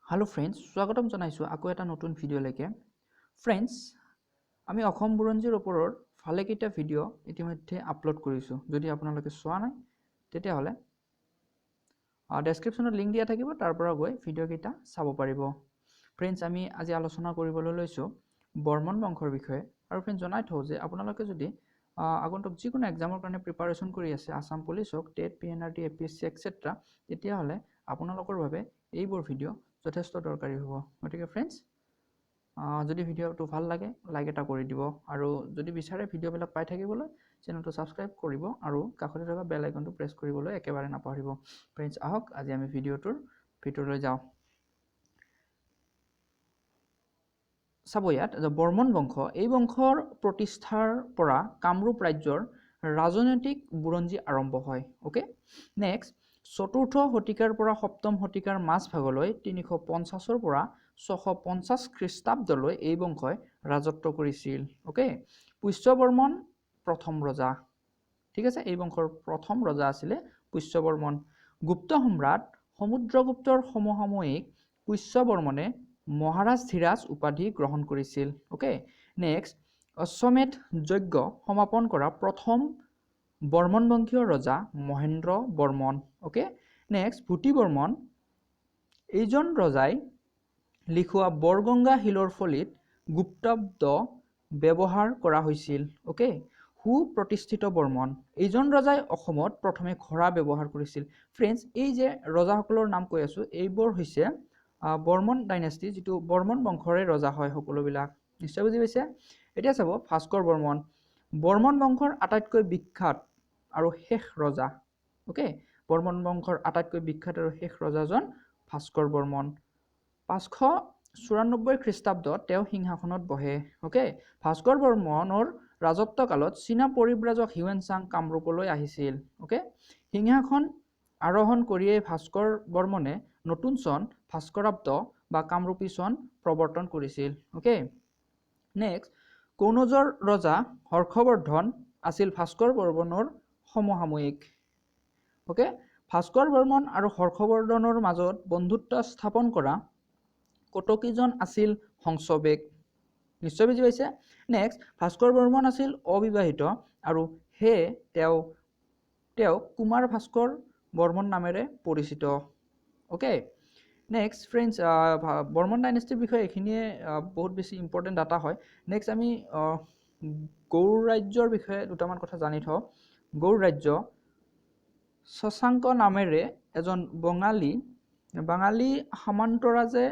Hello friends, স্বাগতম জনাইছো আকৌ এটা নতুন ভিডিও লৈকে friends আমি অসম বুৰঞ্জীৰ ওপৰৰ ভালেকেইটা ভিডিও ইতিমধ্যে আপলোড কৰিছো যদি আপোনালোকে চোৱা নাই তেতিয়া হলে ডেসক্ৰিপচনত লিংক দিয়া থাকিব তাৰ পৰা গৈ ভিডিও কেইটা চাব পাৰিব friends আমি আজি আলোচনা কৰিবলৈ লৈছো বৰ্মন বংশৰ বিষয়ে আৰু friends জনাই থও যে আপোনালোকে যদি আগন্তুক যিকোনো এক্সামৰ কাৰণে প্ৰিপাৰেচন কৰি আছে আসাম পুলিচ হক টেট পিএনআৰটি এপিএসসি এটসেট্ৰা তেতিয়া হলে আপোনালোকৰ বাবে এইবোৰ ভিডিও যথেষ্ট দৰকাৰী হ'ব গতিকে फ्रेंड्स যদি ভিডিওটো ভাল লাগে লাইক এটা কৰি দিব আৰু যদি বিচাৰে ভিডিওবিলাক পাই থাকিবলৈ চেনেলটো সাবস্ক্ৰাইব কৰিব আৰু কাষতে থকা বেল আইকনটো প্ৰেছ কৰিবলৈ একেবাৰে নাপাহৰিব फ्रेंड्स আহক আজি আমি ভিডিওলৈ যাওঁ চাব ইয়াত বৰ্মন বংশ এই বংশৰ প্ৰতিষ্ঠাৰ পৰা কামৰূপ ৰাজ্যৰ ৰাজনৈতিক বুৰঞ্জী আৰম্ভ হয় ওকে নেক্সট চতুৰ্থ শতিকাৰ পৰা সপ্তম শতিকাৰ মাজ ভাগলৈ 350 ৰ পৰা 650 খ্ৰীষ্টাব্দলৈ এই বংশই ৰাজত্ব কৰিছিল ওকে পুষ্যবৰ্মন প্ৰথম ৰজা ঠিক আছে এই বংশৰ প্ৰথম ৰজা আছিল পুষ্যবৰ্মন গুপ্ত সম্ৰাট সমুদ্ৰগুপ্তৰ সমসাময়িক পুষ্যবৰ্মনে মহাৰাজ ধীৰাজ উপাধি গ্ৰহণ কৰিছিল ওকে নেক্সট অশ্বমেধ যজ্ঞ সমাপন কৰা প্ৰথম বৰ্মন বংশীয় ৰজা মহেন্দ্ৰ বৰ্মন ওকে নেক্সট ভূতি বৰ্মন এইজন ৰজাই লিখুৱা বৰগঙ্গা হিলৰ ফলিত গুপ্তাব্দ ব্যৱহাৰ কৰা হৈছিল ওকে হু প্ৰতিষ্ঠিত বৰ্মন এইজন ৰজাই অসমত প্ৰথমে ঘোঁৰা ব্যৱহাৰ কৰিছিল फ्रेंड्स এই যে ৰজাসকলৰ নাম কৈ আছো এইবোৰ হৈছে বৰ্মন ডাইনেষ্টি যেটো বৰ্মন বংশৰে ৰজা হয় সকলোবিলাক নিশ্চয় বুজি পাইছে এতিয়া চাব ভাস্কৰ বৰ্মন বংশৰ আটাইতকৈ বিখ্যাত আৰু শেষ ৰজা ওকে বৰ্মন বংশৰ আটাইতকৈ বিখ্যাত আৰু শেষ ৰজাজন ভাস্কৰ বৰ্মন 594 খ্ৰীষ্টাব্দত তেওঁ সিংহাসনত বহে ওকে ভাস্কৰ বৰ্মনৰ ৰাজত্ব কালত চীনা পৰিব্ৰাজক হিউৱেনচাং কামৰূপলৈ আহিছিল ওকে সিংহাসন আৰোহণ কৰিয়ে ভাস্কৰ বৰ্মনে নতুন চন ভাস্কৰাব্দ বা কামৰূপী চন প্ৰৱৰ্তন কৰিছিল ওকে নেক্সট কনৌজৰ ৰজা হৰ্ষবৰ্ধন আছিল ভাস্কৰ বৰ্মনৰ সমসাময়িক ওকে ভাস্কৰ বৰ্মন আৰু হৰ্ষবৰ্ধনৰ মাজত বন্ধুত্ব স্থাপন কৰা কটকীজন আছিল হংসবেগ নিশ্চয় বুজি পাইছে নেক্সট ভাস্কৰ বৰ্মন আছিল অবিবাহিত আৰু হে তেওঁ কুমাৰ ভাস্কৰ বৰ্মন নামেৰে পৰিচিত ওকে নেক্সট फ्रेंड्स বৰ্মন ডাইনেষ্টিৰ বিষয়ে এখিনিয়ে বহুত বেছি ইম্পৰ্টেন্ট ডাটা হয় নেক্সট আমি গৌড় ৰাজ্যৰ বিষয়ে দুটামান কথা জানি থওঁ গৌড় ৰাজ্য শশাংক নামেৰে এজন বাঙালী সামন্তৰাজে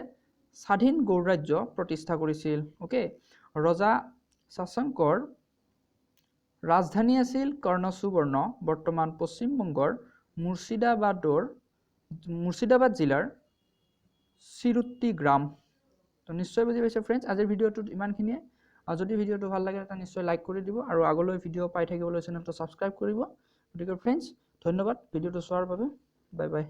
স্বাধীন গৌড় ৰাজ্য প্ৰতিষ্ঠা কৰিছিল ওকে ৰজা শশাংকৰ ৰাজধানী আছিল কৰ্ণসুবৰ্ণ বৰ্তমান পশ্চিম বংগৰ মুৰ্শিদাবাদ জিলাৰ চিৰুত্তি গ্ৰাম তো নিশ্চয় বুজি পাইছে फ्रेंड्स আজিৰ ভিডিওটো ইমানখিনিয়ে যদি ভিডিওটো ভাল লাগে তা নিশ্চয় লাইক কৰি দিব আৰু আগলৈ ভিডিও পাই থাকিবলৈ চেনেলটো সাবস্ক্ৰাইব কৰিব গতিকে फ्रेंड्स ধন্যবাদ ভিডিওটো চোৱাৰ বাবে বাই বাই